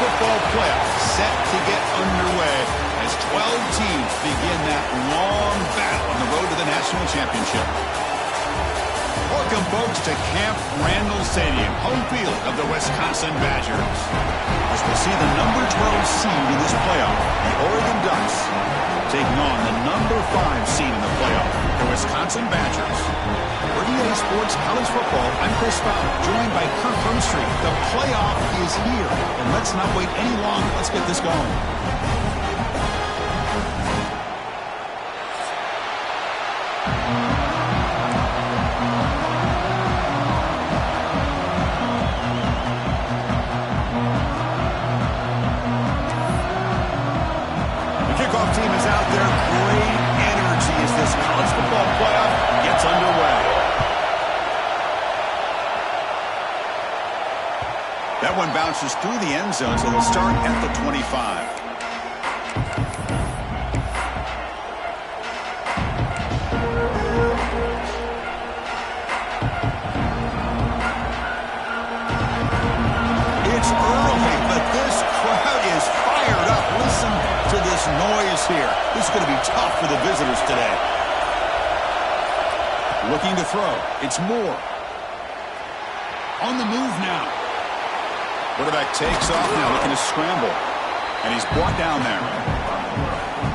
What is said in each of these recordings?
football playoff set to get underway as 12 teams begin that long battle on the road to the national championship. Welcome, folks, to Camp Randall Stadium, home field of the Wisconsin Badgers. As we'll see the number 12 seed in this playoff, the Oregon Ducks, taking on the number 5 seed in the playoff, the Wisconsin Badgers. For EA Sports College Football, I'm Chris Fowler, joined by Kirk Hermstreet. The playoff is here, and let's not wait any longer. Let's get this going. Team is out there. Great energy as this college football playoff gets underway. That one bounces through the end zone, so they'll start at the 25. It's early, but this crowd is fired up. Listen to this noise here. This is going to be tough for the visitors today. Looking to throw. It's Moore. On the move now. Quarterback takes off now, looking to scramble. And he's brought down there.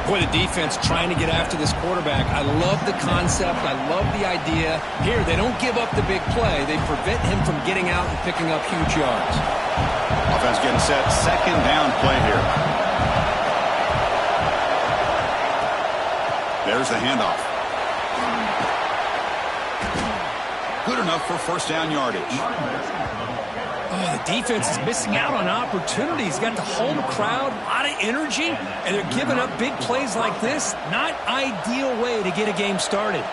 Boy, the defense trying to get after this quarterback. I love the concept. I love the idea. Here, they don't give up the big play. They prevent him from getting out and picking up huge yards. Offense getting set. Second down play here. There's the handoff. Good enough for first down yardage. Oh, the defense is missing out on opportunities. Got the home crowd, a lot of energy, and they're giving up big plays like this. Not ideal way to get a game started.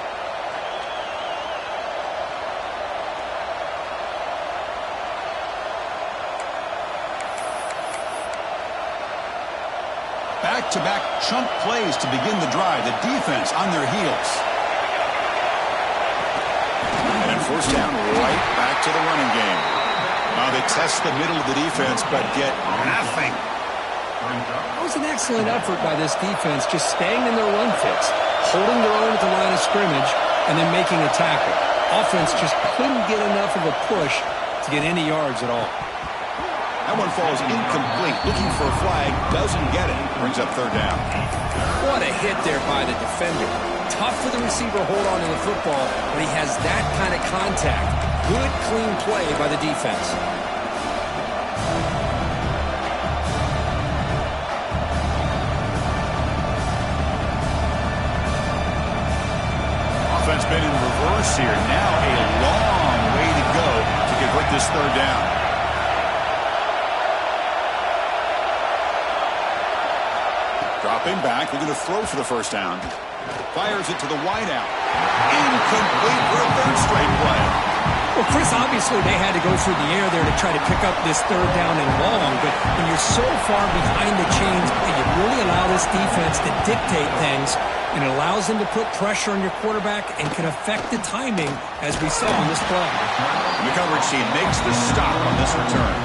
Back-to-back chunk plays to begin the drive. The defense on their heels. And first down right back to the running game. Now they test the middle of the defense, but get nothing. That was an excellent effort by this defense, just staying in their run fits, holding their own at the line of scrimmage, and then making a tackle. Offense just couldn't get enough of a push to get any yards at all. That one falls incomplete. Looking for a flag, doesn't get it. Brings up third down. What a hit there by the defender. Tough for the receiver to hold on to the football, but he has that kind of contact. Good, clean play by the defense. Offense been in reverse here. Now a long way to go to convert this third down. Dropping back, looking to throw for the first down. Fires it to the wideout. Incomplete for a third straight play. Well, Chris, obviously they had to go through the air there to try to pick up this third down and long, but when you're so far behind the chains, you really allow this defense to dictate things, and it allows them to put pressure on your quarterback and can affect the timing, as we saw on this play. And the coverage team makes the stop on this return.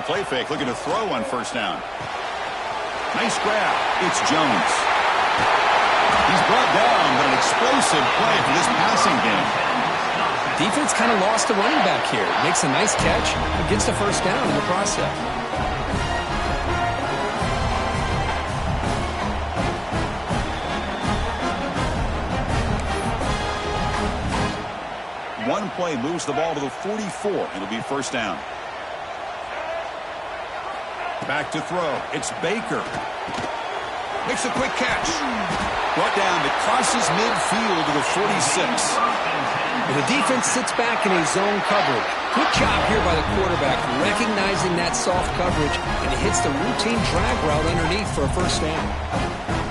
Play fake, looking to throw on first down. Nice grab. It's Jones. He's brought down, but an explosive play for this passing game. Defense kind of lost the running back here. Makes a nice catch and gets the first down in the process. One play moves the ball to the 44. It'll be first down. Back to throw. It's Baker. Makes a quick catch. Brought down. It crosses midfield to the 46. The defense sits back in a zone coverage. Good job here by the quarterback, recognizing that soft coverage, and hits the routine drag route underneath for a first down.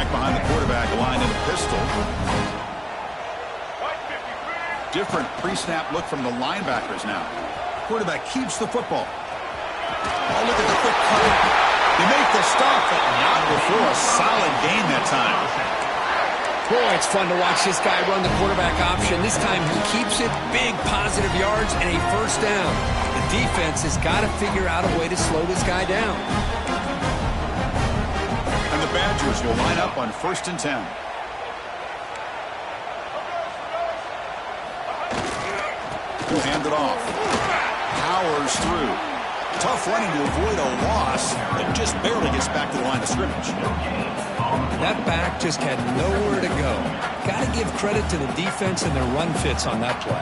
back behind the quarterback line in a pistol. Different pre-snap look from the linebackers now. Quarterback keeps the football. Oh, look at the quick cut. They make the stop, but not before a solid gain that time. Boy, it's fun to watch this guy run the quarterback option. This time he keeps it, big positive yards, and a first down. The defense has got to figure out a way to slow this guy down. And the Badgers will line up on 1st and 10. He'll hand it off. Powers through. Tough running to avoid a loss, but just barely gets back to the line of scrimmage. That back just had nowhere to go. Got to give credit to the defense and their run fits on that play.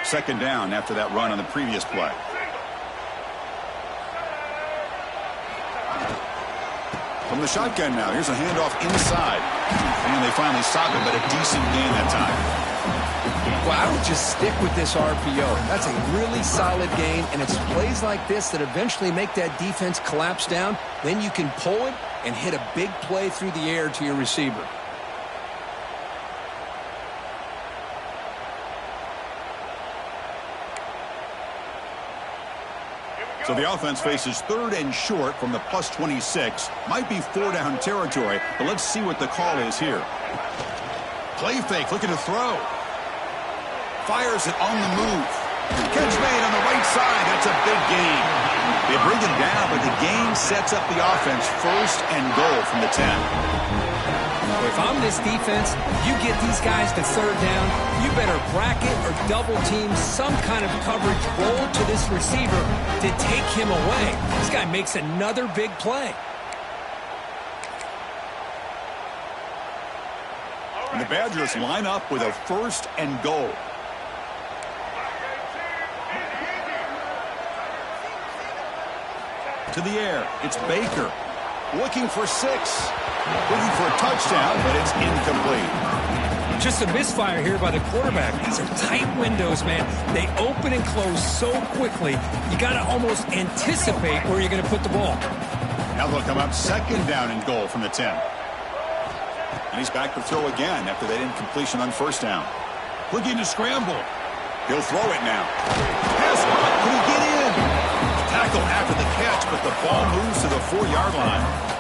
Second down after that run on the previous play. From the shotgun now, here's a handoff inside. And they finally stop it, but a decent gain that time. Well, I would just stick with this RPO. That's a really solid gain, and it's plays like this that eventually make that defense collapse down. Then you can pull it and hit a big play through the air to your receiver. So the offense faces 3rd and short from the +26. Might be 4-down territory, but let's see what the call is here. Play fake, looking to throw. Fires it on the move. Catch made on the right side. That's a big gain. They bring it down, but the gain sets up the offense 1st and goal from the 10. If I'm this defense, you get these guys to 3rd down, you better bracket or double team some kind of coverage roll to this receiver to take him away. This guy makes another big play. And the Badgers line up with a 1st and goal. To the air, it's Baker. Looking for 6. Looking for a touchdown, but it's incomplete. Just a misfire here by the quarterback. These are tight windows, man. They open and close so quickly, you got to almost anticipate where you're going to put the ball. Now they'll come up 2nd down and goal from the 10. And he's back to throw again after that incompletion on 1st down. Looking to scramble. He'll throw it now. Pass caught. Can he get in? Tackle after the catch, but the ball moves to the 4-yard line.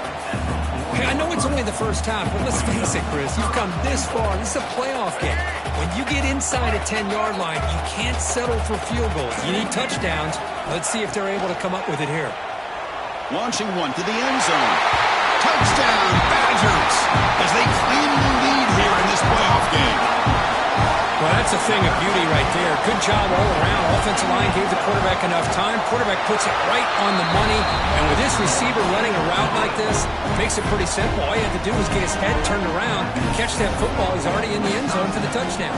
Hey, I know it's only the first half, but let's face it, Chris. You've come this far. This is a playoff game. When you get inside a 10-yard line, you can't settle for field goals. You need touchdowns. Let's see if they're able to come up with it here. Launching one to the end zone. Touchdown, Badgers, as they claim the lead here in this playoff game. Well, that's a thing of beauty right there. Good job all around. Offensive line gave the quarterback enough time. Quarterback puts it right on the money. And with this receiver running a route like this, it makes it pretty simple. All you have to do is get his head turned around, catch that football. He's already in the end zone for the touchdown.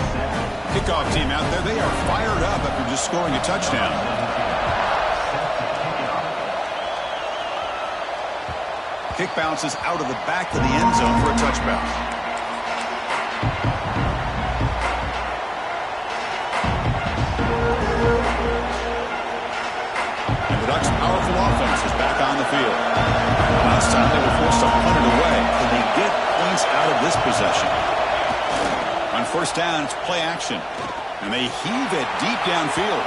Kickoff team out there. They are fired up after just scoring a touchdown. Kick bounces out of the back of the end zone for a touchback. And the Ducks' powerful offense is back on the field. Last time they were forced to punt it away. Can they get points out of this possession? On 1st down, it's play action. And they heave it deep downfield.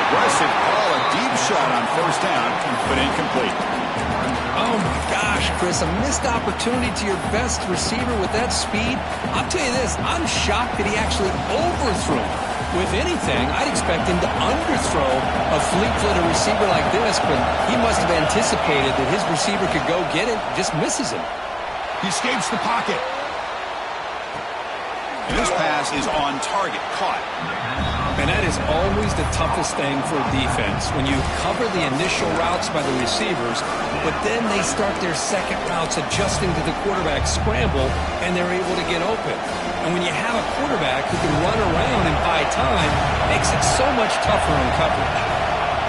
Aggressive call, a deep shot on 1st down, but incomplete. Oh, my gosh, Chris, a missed opportunity to your best receiver with that speed. I'll tell you this, I'm shocked that he actually overthrew him. With anything, I'd expect him to underthrow a fleet-footed receiver like this, but he must have anticipated that his receiver could go get it, just misses him. He escapes the pocket. And this pass is on target, caught. And that is always the toughest thing for a defense, when you cover the initial routes by the receivers, but then they start their second routes adjusting to the quarterback scramble, and they're able to get open. And when you have a quarterback who can run around and buy time, it makes it so much tougher on coverage.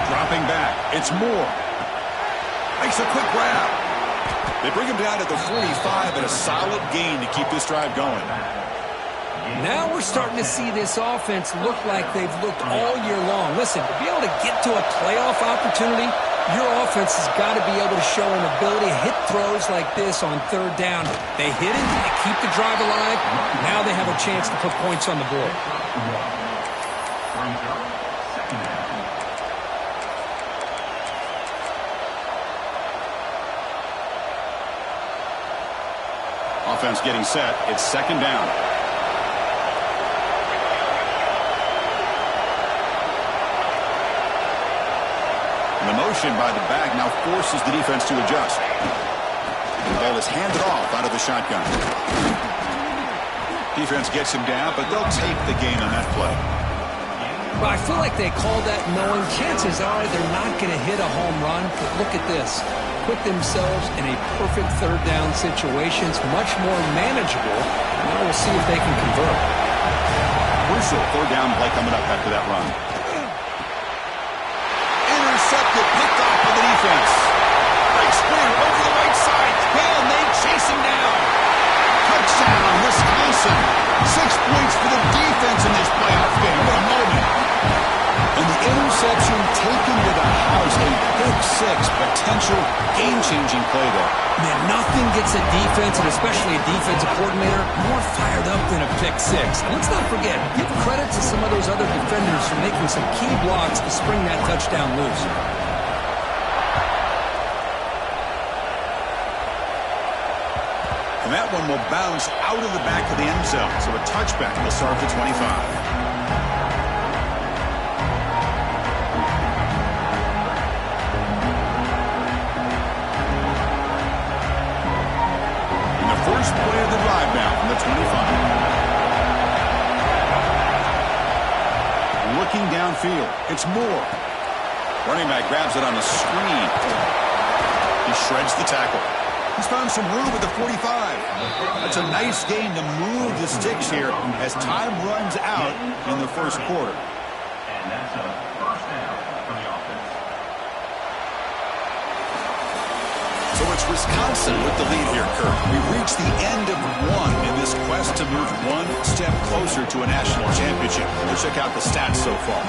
Dropping back, it's Moore. Makes a quick grab. They bring him down to the 45 and a solid gain to keep this drive going. Now we're starting to see this offense look like they've looked all year long. Listen, to be able to get to a playoff opportunity, your offense has got to be able to show an ability to hit throws like this on third down. They hit it, they keep the drive alive. Now they have a chance to put points on the board. Offense getting set. It's second down. And the motion by the back now forces the defense to adjust. The ball is handed off out of the shotgun. Defense gets him down, but they'll take the gain on that play. Well, I feel like they called that knowing chances are they're not going to hit a home run. But look at this. Put themselves in a perfect third down situation. It's much more manageable. Now we'll see if they can convert. Crucial third down play coming up after that run. Intercepted, picked off by the defense. Breaks clear over the right side. Hill, and they chase him down. Touchdown, Wisconsin. 6 points for the defense in this playoff game. What a moment. And the interception taken to the house. A big six, potential game-changing play there. Man, nothing gets a defense, and especially a defensive coordinator, more fired up than a pick six. And let's not forget, give credit to some of those other defenders for making some key blocks to spring that touchdown loose. And that one will bounce out of the back of the end zone. So a touchback will start at the 25. First play of the drive now from the 25. Looking downfield. It's Moore. Running back grabs it on the screen. He shreds the tackle. He's found some room at the 45. That's a nice game to move the sticks here as time runs out in the first quarter. And that's a first down for the offense. So it's Wisconsin with the lead here, Kirk. We've reached the end of one in this quest to move one step closer to a national championship. Let's check out the stats so far.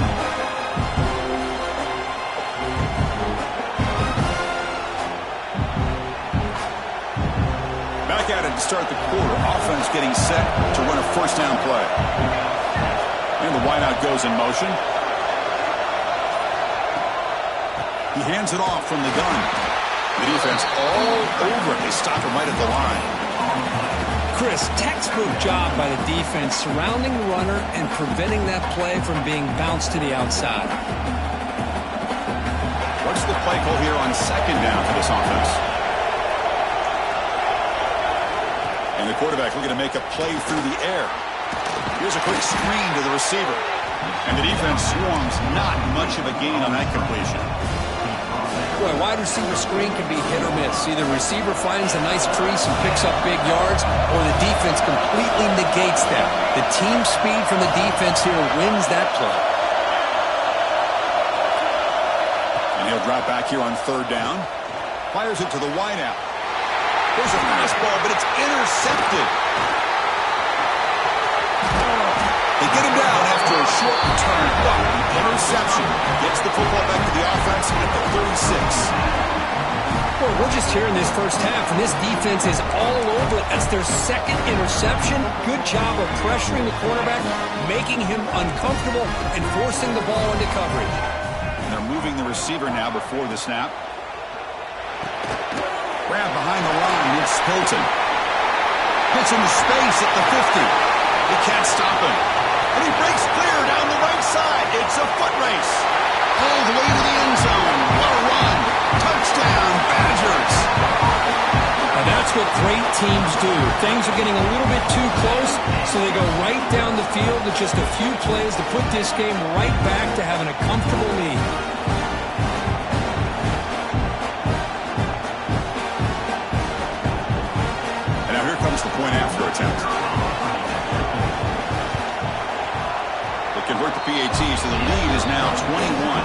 Back at it to start the quarter. Offense getting set to run a first down play. And the wideout goes in motion. He hands it off from the gun. The defense all over it. They stop him right at the line. Chris, textbook job by the defense surrounding the runner and preventing that play from being bounced to the outside. What's the play call here on second down for this offense? And the quarterback looking to make a play through the air. Here's a quick screen to the receiver. And the defense swarms. Not much of a gain on that completion. Boy, wide receiver screen can be hit or miss. Either receiver finds a nice crease and picks up big yards, or the defense completely negates that. The team speed from the defense here wins that play. And he'll drop back here on third down. Fires it to the wideout. There's a fastball, but it's intercepted. They get him down after a short return, but interception gets the football back to the offense at the 36. Boy, we're just here in this first half, and this defense is all over it. That's their second interception. Good job of pressuring the quarterback, making him uncomfortable, and forcing the ball into coverage. And they're moving the receiver now before the snap. Grab behind the line, it's Hilton. Gets into space at the 50. He can't stop him. And he breaks clear down the right side. It's a foot race. All the way to the end zone. What a run. Touchdown, Badgers. Now that's what great teams do. Things are getting a little bit too close, so they go right down the field with just a few plays to put this game right back to having a comfortable lead. And now here comes the point after attempt. Convert the PAT, so the lead is now 21.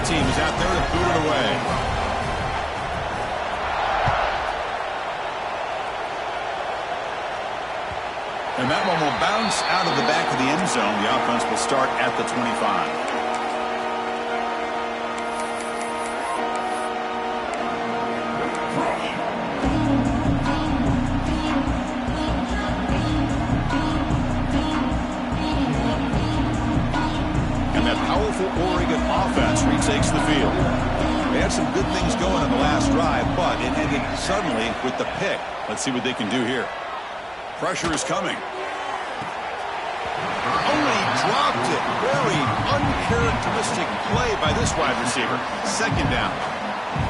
team is out there to boot it away. And that one will bounce out of the back of the end zone. The offense will start at the 25. Oregon offense retakes the field. They had some good things going in the last drive, but it ended suddenly with the pick. Let's see what they can do here. Pressure is coming. Only dropped it. Very uncharacteristic play by this wide receiver. Second down.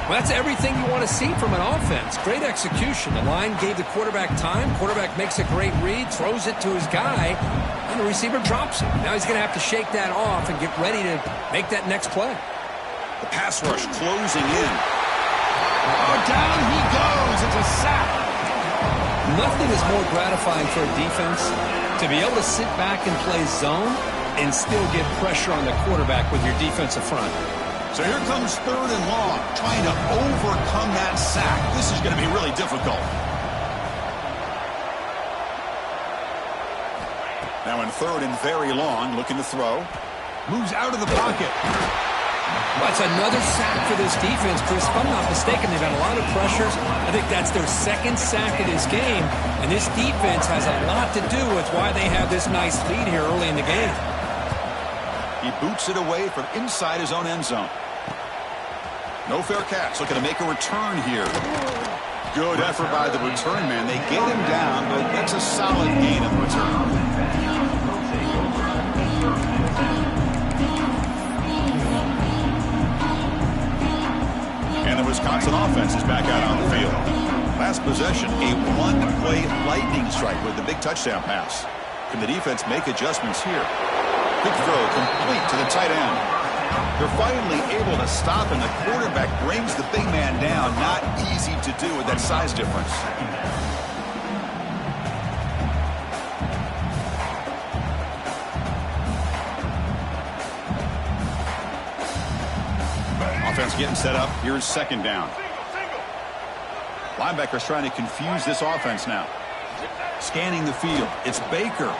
Well, that's everything you want to see from an offense. Great execution. The line gave the quarterback time. Quarterback makes a great read, throws it to his guy, and the receiver drops it. Now he's going to have to shake that off and get ready to make that next play. The pass rush closing in. Oh, down he goes. It's a sack. Nothing is more gratifying for a defense to be able to sit back and play zone and still get pressure on the quarterback with your defensive front. So here comes 3rd and long, trying to overcome that sack. This is going to be really difficult. Now in 3rd and very long, looking to throw. Moves out of the pocket. Well, it's another sack for this defense, Chris. If I'm not mistaken, they've had a lot of pressures. I think that's their 2nd sack of this game, and this defense has a lot to do with why they have this nice lead here early in the game. He boots it away from inside his own end zone. No fair catch. Looking to make a return here. Good effort by the return man. They get him down, but that's a solid gain of return. And the Wisconsin offense is back out on the field. Last possession, a one-play lightning strike with the big touchdown pass. Can the defense make adjustments here? Quick throw complete to the tight end. They're finally able to stop, and the quarterback brings the big man down. Not easy to do with that size difference. Offense getting set up. Here's 2nd down. Linebackers trying to confuse this offense now. Scanning the field. It's Baker.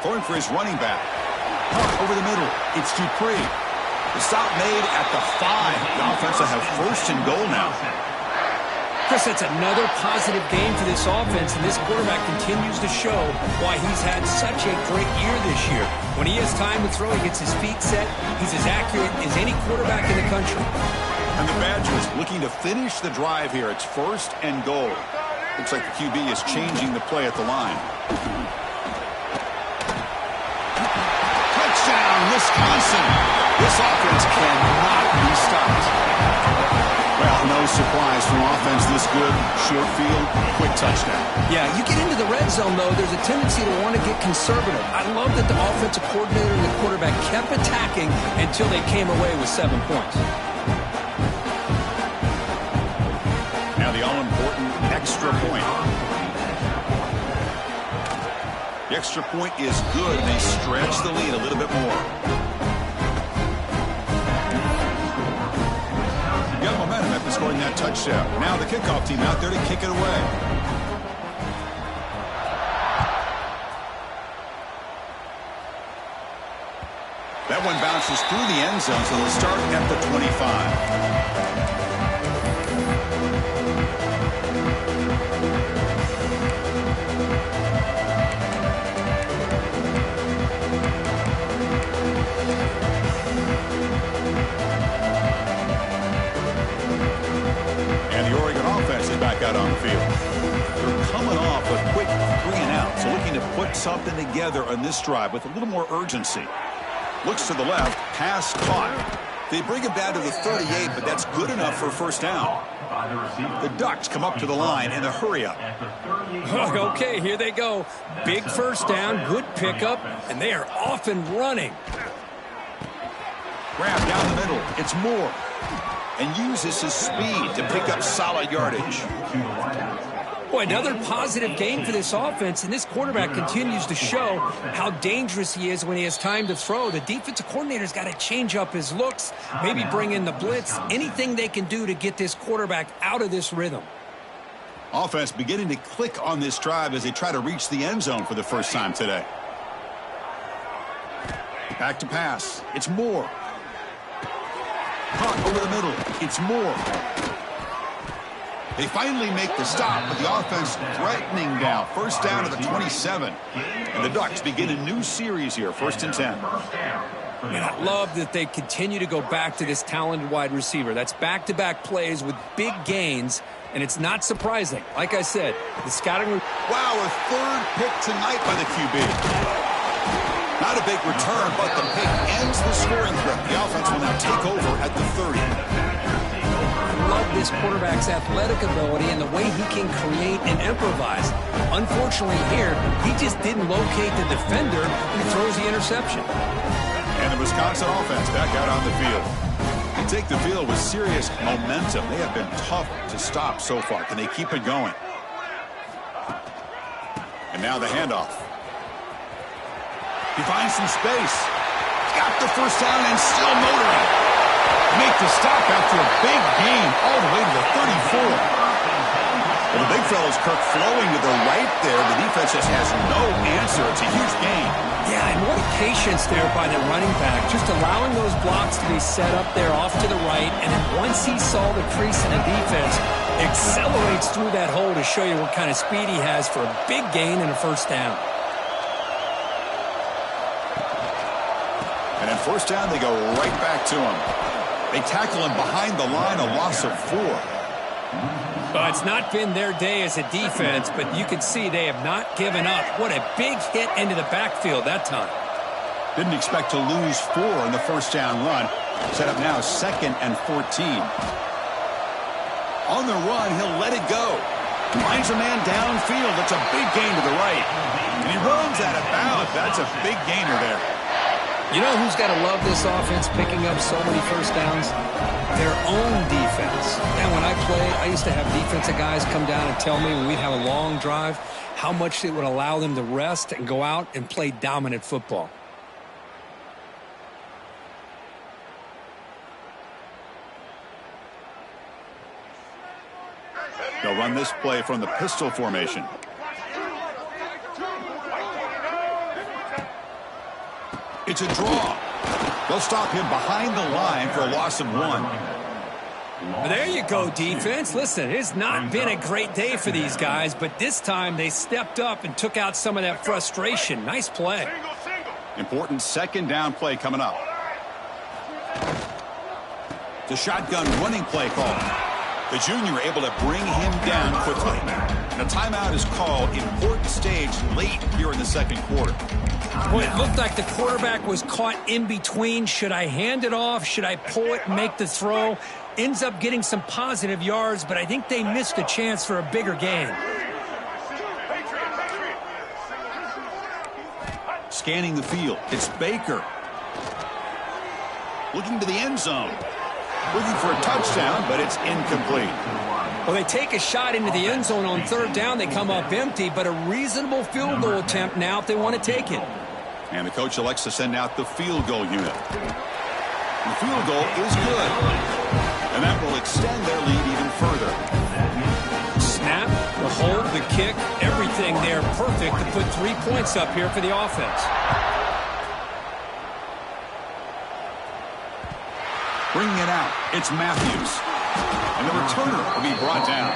Throwing for his running back. Over the middle. It's Dupree. The stop made at the 5. The offense will have 1st and goal now. Chris, that's another positive game for this offense, and this quarterback continues to show why he's had such a great year this year. When he has time to throw, he gets his feet set. He's as accurate as any quarterback in the country. And the Badgers looking to finish the drive here. It's 1st and goal. Looks like the QB is changing the play at the line. Touchdown, Wisconsin. This offense cannot be stopped. Well, no surprise from offense this good. Short field, quick touchdown. Yeah, you get into the red zone, though, there's a tendency to want to get conservative. I love that the offensive coordinator and the quarterback kept attacking until they came away with 7 points. Now the all-important extra point. The extra point is good. They stretch the lead a little bit more. Got momentum after scoring that touchdown. Now the kickoff team out there to kick it away. That one bounces through the end zone, so they'll start at the 25. Out on the field. They're coming off a quick 3 and out, so looking to put something together on this drive with a little more urgency. Looks to the left, pass caught. They bring him down to the 38, but that's good enough for a 1st down. The Ducks come up to the line in a hurry up. Okay, here they go. Big 1st down, good pickup, and they are off and running. Grab down the middle. It's Moore. And uses his speed to pick up solid yardage. Boy, another positive game for this offense, and this quarterback continues to show how dangerous he is when he has time to throw. The defensive coordinator's got to change up his looks, maybe bring in the blitz, anything they can do to get this quarterback out of this rhythm. Offense beginning to click on this drive as they try to reach the end zone for the first time today. Back to pass. It's Moore. Caught over the middle. It's Moore. They finally make the stop, but the offense threatening now. First down to the 27. And the Ducks begin a new series here. 1st and 10. And I love that they continue to go back to this talented wide receiver. That's back-to-back plays with big gains, and it's not surprising. Like I said, the scouting... Wow, a 3rd pick tonight by the QB. Not a big return, but the pick ends the scoring threat. The offense will now take over at the 30. I love this quarterback's athletic ability and the way he can create and improvise. Unfortunately here, he just didn't locate the defender and he throws the interception. And the Wisconsin offense back out on the field. They take the field with serious momentum. They have been tough to stop so far. Can they keep it going? And now the handoff. He finds some space. Got the first down and still motoring. Make the stop after a big gain all the way to the 34. Well, the big fella's Kirk flowing to the right there. The defense just has no answer. It's a huge gain. Yeah, and what a patience there by the running back, just allowing those blocks to be set up there off to the right, and then once he saw the crease in the defense, accelerates through that hole to show you what kind of speed he has for a big gain and a first down. And then first down, they go right back to him. They tackle him behind the line, a loss of 4. Well, it's not been their day as a defense, but you can see they have not given up. What a big hit into the backfield that time. Didn't expect to lose 4 in the first down run. Set up now 2nd and 14. On the run, he'll let it go. Finds a man downfield. It's a big gain to the right. And he runs out of bounds. That's a big gainer there. You know who's got to love this offense picking up so many first downs? Their own defense. And when I played, I used to have defensive guys come down and tell me when we'd have a long drive how much it would allow them to rest and go out and play dominant football. They'll run this play from the pistol formation. It's a draw. They'll stop him behind the line for a loss of 1. Well, there you go, defense. Listen, it's not been a great day for these guys, but this time they stepped up and took out some of that frustration. Nice play. Important 2nd down play coming up. The shotgun running play call. The junior able to bring him down quickly. And a timeout is called. Important stage late here in the 2nd quarter. Boy, it looked like the quarterback was caught in between. Should I hand it off? Should I pull it and make the throw? Ends up getting some positive yards, but I think they missed a chance for a bigger gain. Scanning the field. It's Baker. Looking to the end zone. Looking for a touchdown, but it's incomplete. Well, they take a shot into the end zone on 3rd down. They come up empty, but a reasonable field goal attempt now if they want to take it. And the coach elects to send out the field goal unit. The field goal is good. And that will extend their lead even further. Snap, the hold, the kick, everything there perfect to put 3 points up here for the offense. Bringing it out, it's Matthews. And the returner will be brought down.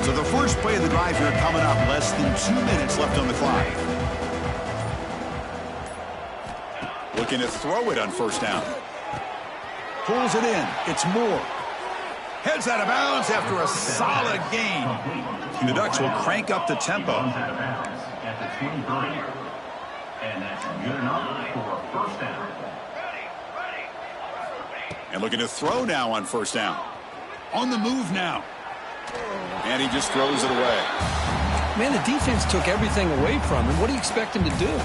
So the first play of the drive here coming up, less than 2 minutes left on the clock. Looking to throw it on first down. Pulls it in. It's Moore. Heads out of bounds after a solid gain. The Ducks will crank up the tempo. At the 20-30. And that's good enough for a first down. And looking to throw now on first down. On the move now. And he just throws it away. Man, the defense took everything away from him. What do you expect him to do?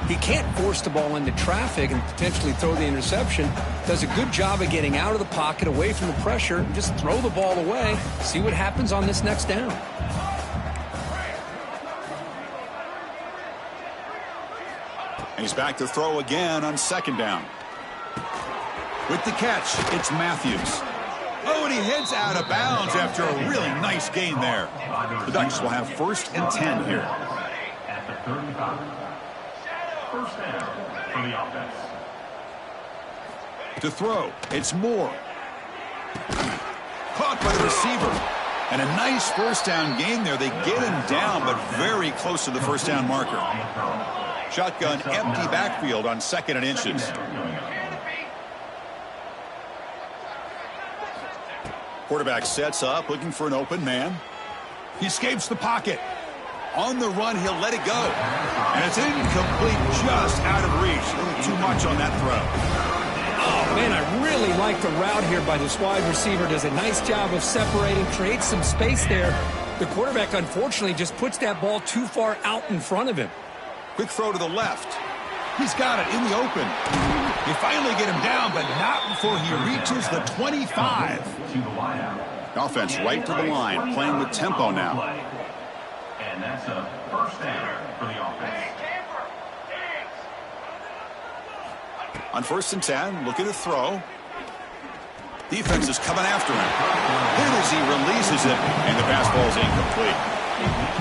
He can't force the ball into traffic and potentially throw the interception. Does a good job of getting out of the pocket, away from the pressure, and just throw the ball away. See what happens on this next down. And he's back to throw again on second down. With the catch, it's Matthews. Oh, and he heads out of bounds after a really nice gain there. The Ducks will have 1st and 10 here. At the 35. First down for the offense. To throw, it's Moore. Caught by the receiver. And a nice first down gain there. They get him down, but very close to the first down marker. Shotgun, empty backfield on 2nd and inches. Quarterback sets up, looking for an open man. He escapes the pocket. On the run, he'll let it go. And it's incomplete, just out of reach. A little too much on that throw. Oh, man, I really like the route here by this wide receiver. Does a nice job of separating, creates some space there. The quarterback, unfortunately, just puts that ball too far out in front of him. Quick throw to the left. He's got it in the open. They finally get him down, but not before he reaches the 25. Offense right to the line, playing with tempo now. And that's a first down for the offense. On 1st and 10, looking to throw. Defense is coming after him. Hit as he releases it, and the pass ball is incomplete.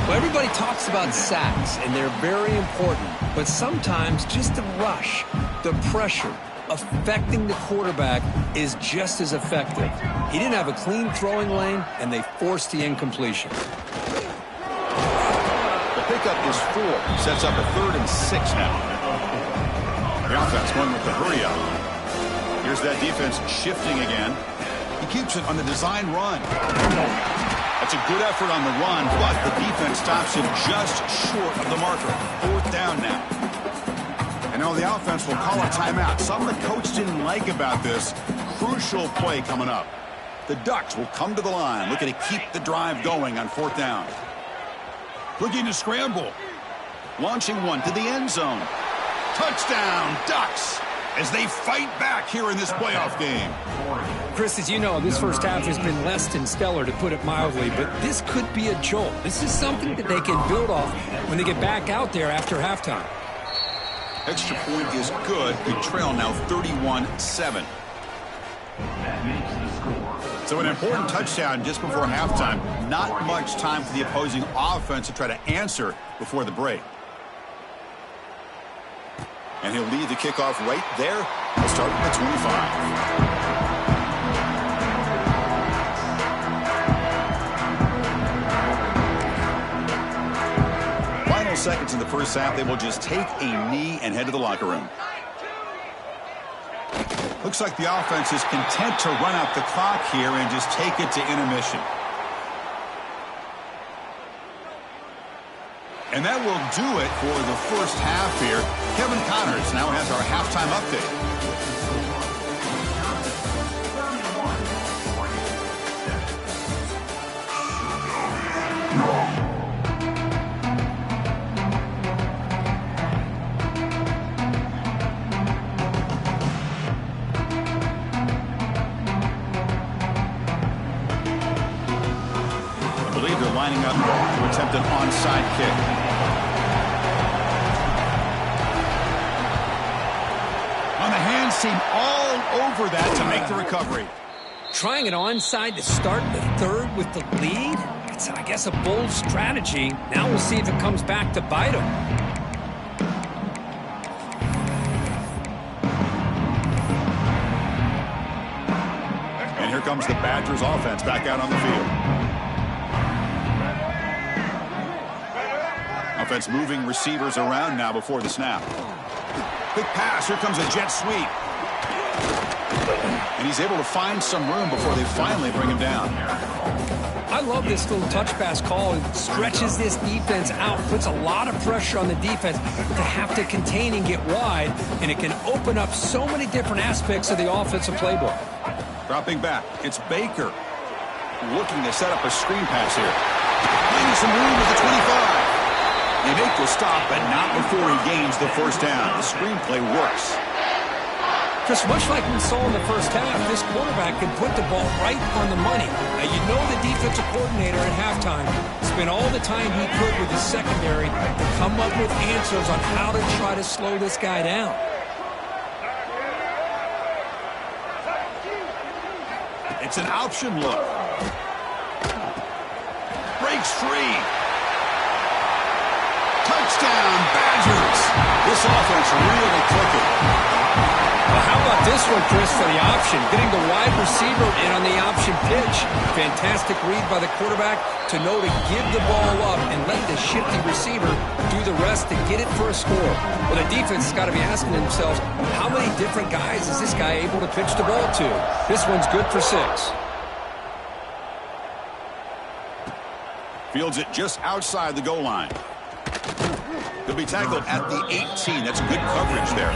Well, everybody talks about sacks, and they're very important. But sometimes just the rush, the pressure, affecting the quarterback is just as effective. He didn't have a clean throwing lane, and they forced the incompletion. The pickup is 4. Sets up a 3rd and 6 now. The offense going with the hurry up. Here's that defense shifting again. He keeps it on the design run. That's a good effort on the run, but the defense stops him just short of the marker. 4th down now. And now the offense will call a timeout. Something the coach didn't like about this. Crucial play coming up. The Ducks will come to the line, looking to keep the drive going on 4th down. Looking to scramble. Launching one to the end zone. Touchdown, Ducks, as they fight back here in this playoff game. Chris, as you know, this first half has been less than stellar, to put it mildly, but this could be a jolt. This is something that they can build off when they get back out there after halftime. Extra point is good. They trail now 31-7. That makes the score. So an important touchdown just before halftime. Not much time for the opposing offense to try to answer before the break. And he'll lead the kickoff right there. He'll start at the 25. Final seconds in the first half. They will just take a knee and head to the locker room. Looks like the offense is content to run out the clock here and just take it to intermission. And that will do it for the first half here. Kevin Connors now has our halftime update. I believe they're lining up to attempt an onside kick. On the hands team all over that to make the recovery. Trying it onside to start the 3rd with the lead? It's, I guess, a bold strategy. Now we'll see if it comes back to bite them. And here comes the Badgers offense back out on the field. Offense moving receivers around now before the snap. Quick pass. Here comes a jet sweep. And he's able to find some room before they finally bring him down. I love this little touch pass call. It stretches this defense out, puts a lot of pressure on the defense to have to contain and get wide, and it can open up so many different aspects of the offensive playbook. Dropping back, it's Baker looking to set up a screen pass here. Finding some room at the 25. They make the stop, but not before he gains the first down. The screenplay works. Just much like we saw in the first half, this quarterback can put the ball right on the money. Now, you know the defensive coordinator at halftime spent all the time he could with his secondary to come up with answers on how to try to slow this guy down. It's an option look. Breaks free. Touchdown, Badgers. This offense really clicking. Well, how about this one, Chris, for the option? Getting the wide receiver in on the option pitch. Fantastic read by the quarterback to know to give the ball up and let the shifty receiver do the rest to get it for a score. Well, the defense has got to be asking themselves, how many different guys is this guy able to pitch the ball to? This one's good for 6. Fields it just outside the goal line. He'll be tackled at the 18. That's good coverage there.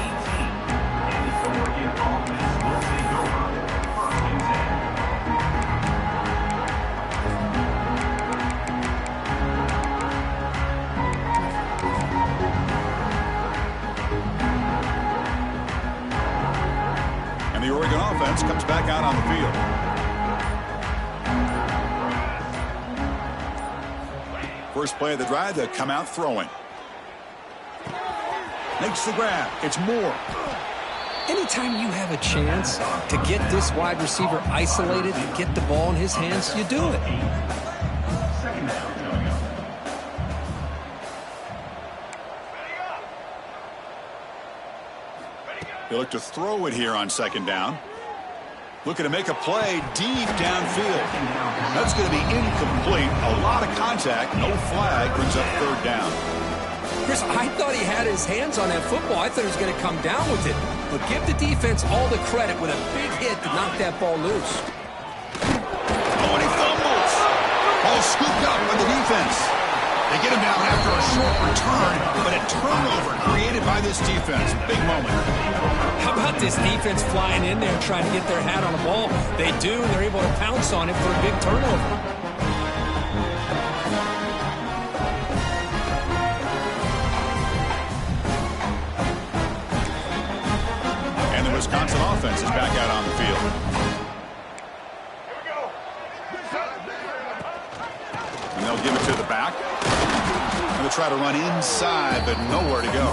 And the Oregon offense comes back out on the field. First play of the drive, they'll come out throwing. Makes the grab. It's Moore. Anytime you have a chance to get this wide receiver isolated and get the ball in his hands, you do it. They look to throw it here on second down. Looking to make a play deep downfield. That's going to be incomplete. A lot of contact. No flag. Brings up third down. Chris, I thought he had his hands on that football. I thought he was going to come down with it. But give the defense all the credit with a big hit to knock that ball loose. Oh, and he fumbles. Ball scooped up by the defense. They get him down after a short return, but a turnover created by this defense. Big moment. How about this defense flying in there trying to get their hat on the ball? They do, and they're able to pounce on it for a big turnover. And the Wisconsin offense is back out on the field. And they'll give it to the back. They'll try to run inside, but nowhere to go.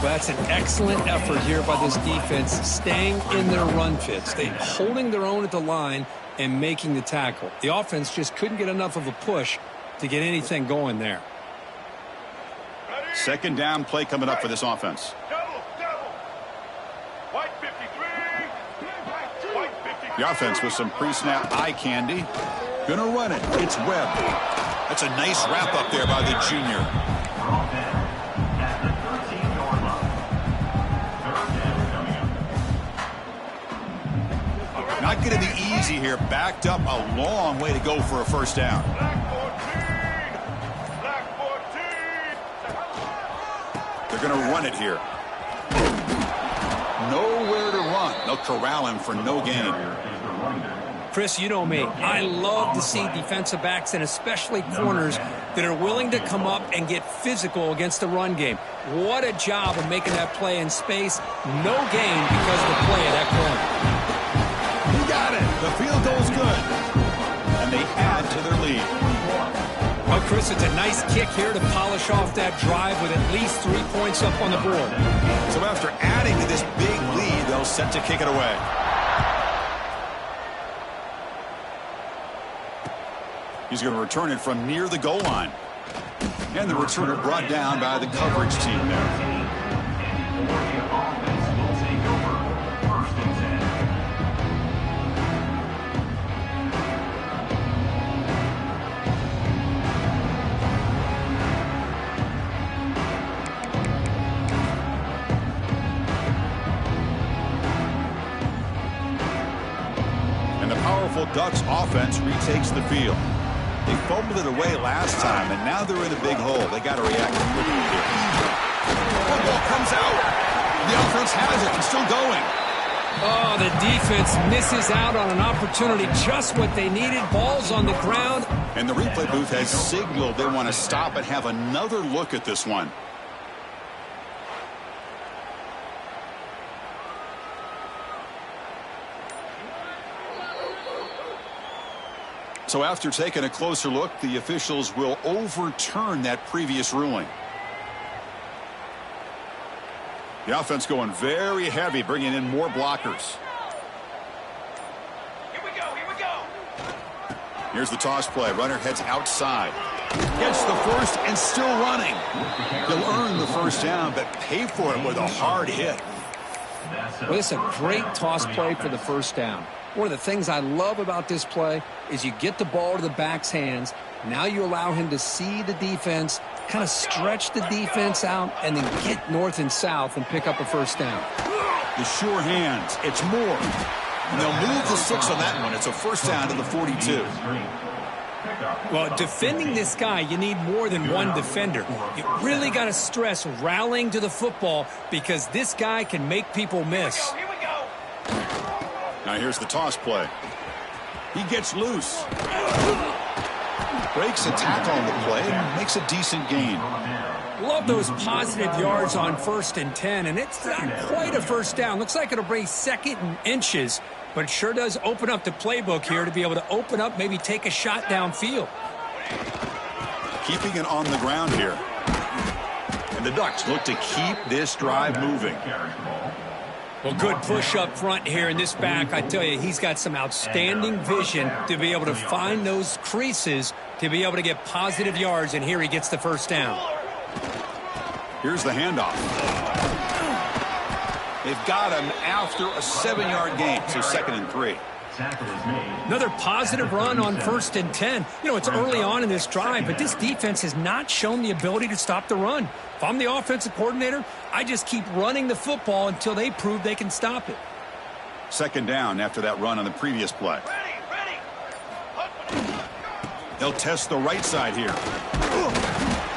Well, that's an excellent effort here by this defense, staying in their run fits. They're holding their own at the line and making the tackle. The offense just couldn't get enough of a push to get anything going there. Second down play coming up for this offense. The offense with some pre-snap eye candy. Gonna run it. It's Webb. That's a nice wrap up there by the junior. Not going to be easy here. Backed up a long way to go for a first down. They're going to run it here. Nowhere to run. They'll corral him for no gain. Chris, you know me. I love to see defensive backs and especially corners that are willing to come up and get physical against the run game. What a job of making that play in space. No gain because of the play of that corner. He got it. The field goal's good. And they add to their lead. Well, Chris, it's a nice kick here to polish off that drive with at least 3 points up on the board. So after adding to this big lead, they'll set to kick it away. He's going to return it from near the goal line. And the returner brought down by the coverage team there. powerful Ducks offense retakes the field. They fumbled it away last time, and now they're in a big hole. They got to react quickly here. Football comes out. The offense has it. It's still going. Oh, the defense misses out on an opportunity, just what they needed. Ball's on the ground. And the replay booth has signaled they want to stop and have another look at this one. So after taking a closer look, the officials will overturn that previous ruling. The offense going very heavy, bringing in more blockers. Here we go. Here's the toss play. Runner heads outside. Gets the first and still running. He'll earn the first down, but pay for it with a hard hit. Well, it's a great toss play for the first down. One of the things I love about this play is you get the ball to the back's hands. Now you allow him to see the defense, kind of stretch the defense out, and then get north and south and pick up a first down. The sure hands. It's more. And they'll move the 6 on that one. It's a first down to the 42. Well, defending this guy, you need more than one defender. You really got to stress rallying to the football because this guy can make people miss. Here we go. Now here's the toss play. He gets loose. Breaks a tackle on the play and makes a decent gain. Love those positive yards on 1st and 10, and it's not quite a first down. Looks like it'll bring 2nd and inches, but it sure does open up the playbook here to be able to open up, maybe take a shot downfield. Keeping it on the ground here. And the Ducks look to keep this drive moving. Well, good push up front here in this back. I tell you, he's got some outstanding vision to be able to find those creases to be able to get positive yards, and here he gets the first down. Here's the handoff. They've got him after a 7-yard gain, so 2nd and 3. Another positive run on 1st and 10. You know, it's early on in this drive, but this defense has not shown the ability to stop the run. If I'm the offensive coordinator, I just keep running the football until they prove they can stop it. 2nd down after that run on the previous play. They'll test the right side here.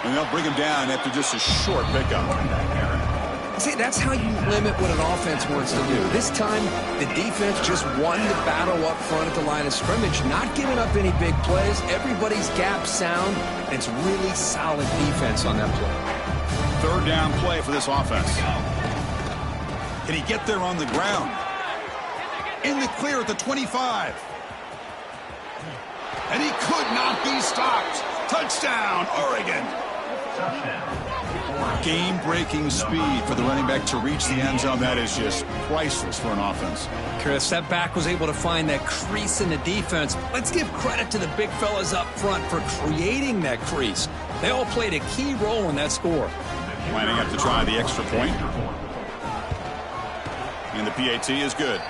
And they'll bring him down after just a short pickup. See, that's how you limit what an offense wants to do. This time, the defense just won the battle up front at the line of scrimmage, not giving up any big plays. Everybody's gap sound, and it's really solid defense on that play. 3rd down play for this offense. Can he get there on the ground? In the clear at the 25. And he could not be stopped. Touchdown, Oregon. Game-breaking speed for the running back to reach the end zone. That is just priceless for an offense. Chris, that back was able to find that crease in the defense. Let's give credit to the big fellas up front for creating that crease. They all played a key role in that score. Lining up to try the extra point. And the PAT is good.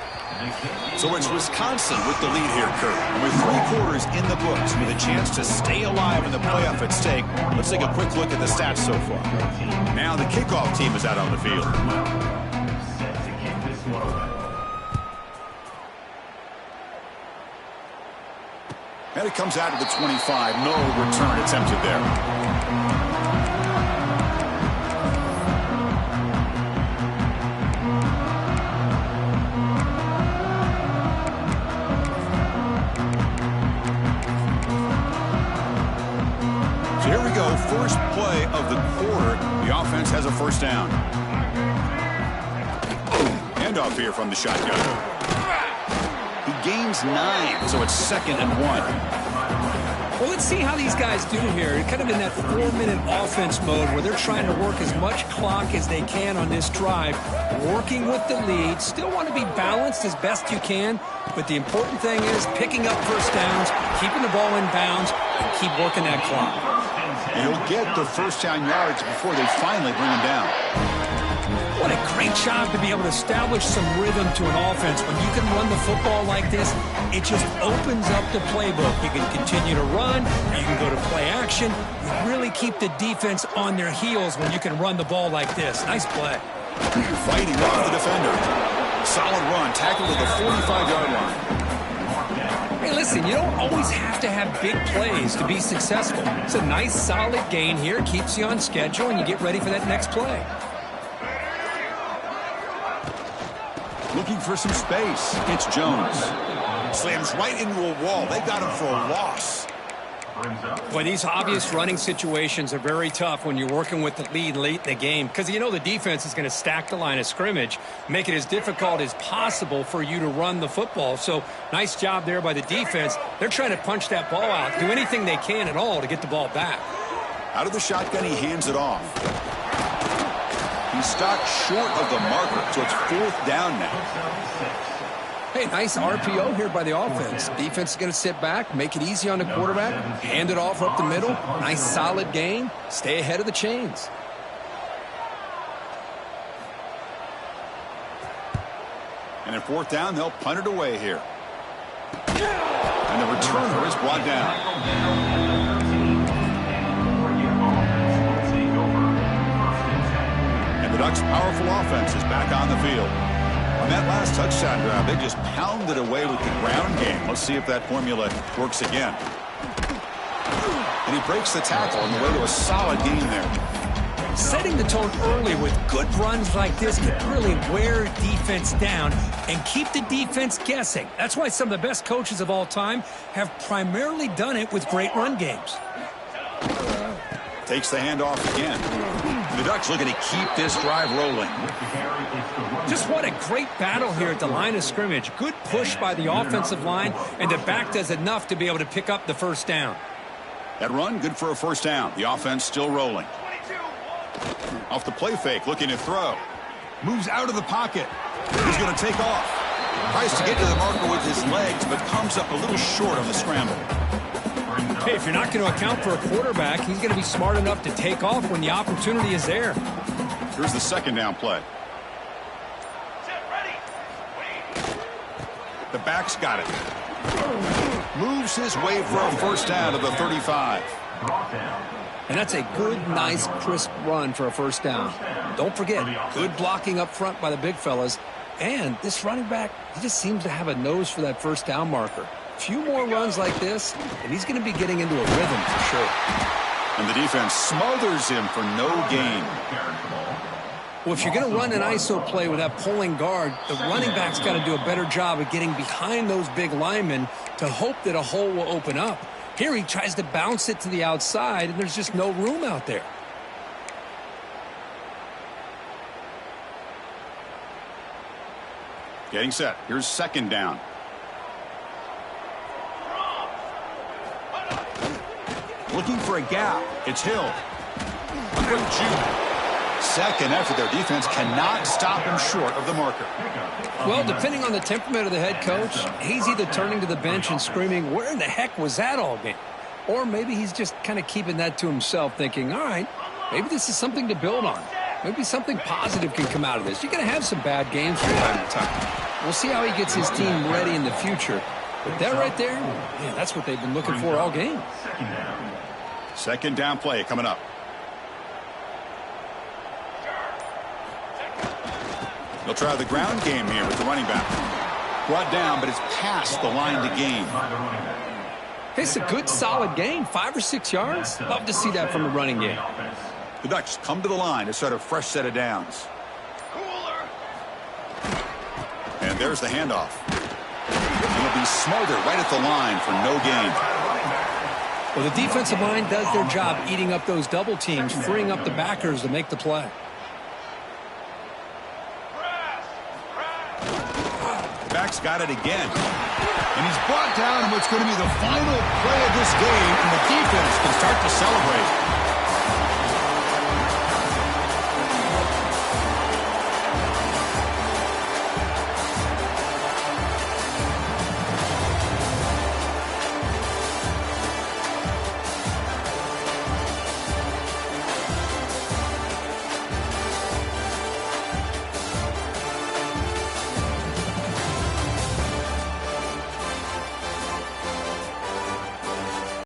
So it's Wisconsin with the lead here, Kurt. And with 3 quarters in the books, with a chance to stay alive in the playoff at stake, let's take a quick look at the stats so far. Now the kickoff team is out on the field. And it comes out to the 25. No return attempted there. First play of the quarter, the offense has a first down. Handoff here from the shotgun. He gains 9, so it's 2nd and 1. Well, let's see how these guys do here. Kind of in that 4-minute offense mode where they're trying to work as much clock as they can on this drive, working with the lead. Still want to be balanced as best you can, but the important thing is picking up first downs, keeping the ball in bounds, and keep working that clock. And he'll get the first down yards before they finally bring him down. What a great job to be able to establish some rhythm to an offense. When you can run the football like this, it just opens up the playbook. You can continue to run. You can go to play action. You really keep the defense on their heels when you can run the ball like this. Nice play. Fighting off the defender. Solid run. Tackled at the 45-yard line. Hey, listen, you don't always have to have big plays to be successful. It's a nice, solid gain here. Keeps you on schedule, and you get ready for that next play. Looking for some space. It's Jones. Slams right into a wall. They got him for a loss. Boy, these obvious running situations are very tough when you're working with the lead late in the game because you know the defense is going to stack the line of scrimmage, make it as difficult as possible for you to run the football. So nice job there by the defense. They're trying to punch that ball out, do anything they can at all to get the ball back. Out of the shotgun, he hands it off. He's stopped short of the marker, so it's 4th down now. Hey, nice RPO here by the offense. Defense is going to sit back, make it easy on the quarterback, hand it off up the middle. Nice solid gain. Stay ahead of the chains. And at 4th down, they'll punt it away here. And the returner is brought down. And the Ducks' powerful offense is back on the field. On that last touchdown drive, they just pounded away with the ground game. Let's see if that formula works again. And he breaks the tackle on the way to a solid gain there. Setting the tone early with good runs like this can really wear defense down and keep the defense guessing. That's why some of the best coaches of all time have primarily done it with great run games. Takes the handoff again. The Ducks looking to keep this drive rolling. Just what a great battle here at the line of scrimmage. Good push by the offensive line, and the back does enough to be able to pick up the first down. That run, good for a first down. The offense still rolling. Off the play fake, looking to throw. Moves out of the pocket. He's going to take off. Tries to get to the marker with his legs, but comes up a little short on the scramble. Hey, if you're not going to account for a quarterback, he's going to be smart enough to take off when the opportunity is there. Here's the 2nd down play. The back's got it. Moves his way for a first down to the 35. And that's a good, nice, crisp run for a first down. Don't forget, good blocking up front by the big fellas. And this running back, he just seems to have a nose for that first down marker. A few more runs like this, and he's going to be getting into a rhythm for sure. And the defense smothers him for no gain. Well, if you're going to run an ISO play with that pulling guard, the running back's got to do a better job of getting behind those big linemen to hope that a hole will open up. Here he tries to bounce it to the outside, and there's just no room out there. Getting set. Here's 2nd down. Looking for a gap. It's Hill. Quick juke. Second effort. Their defense cannot stop him short of the marker. Well, depending on the temperament of the head coach, he's either turning to the bench and screaming, where in the heck was that all game? Or maybe he's just kind of keeping that to himself, thinking, all right, maybe this is something to build on. Maybe something positive can come out of this. You're going to have some bad games from time to time. We'll see how he gets his team ready in the future. But that right there, man, that's what they've been looking for all game. 2nd down play coming up. They'll try the ground game here with the running back. Brought down, but it's past the line to gain. It's a good, solid gain. 5 or 6 yards. Love to see that from the running game. The Ducks come to the line to start a fresh set of downs. And there's the handoff. He'll be smarter right at the line for no gain. Well, the defensive line does their job eating up those double teams, freeing up the backers to make the play. Back's got it again. And he's brought down in what's going to be the final play of this game, and the defense can start to celebrate.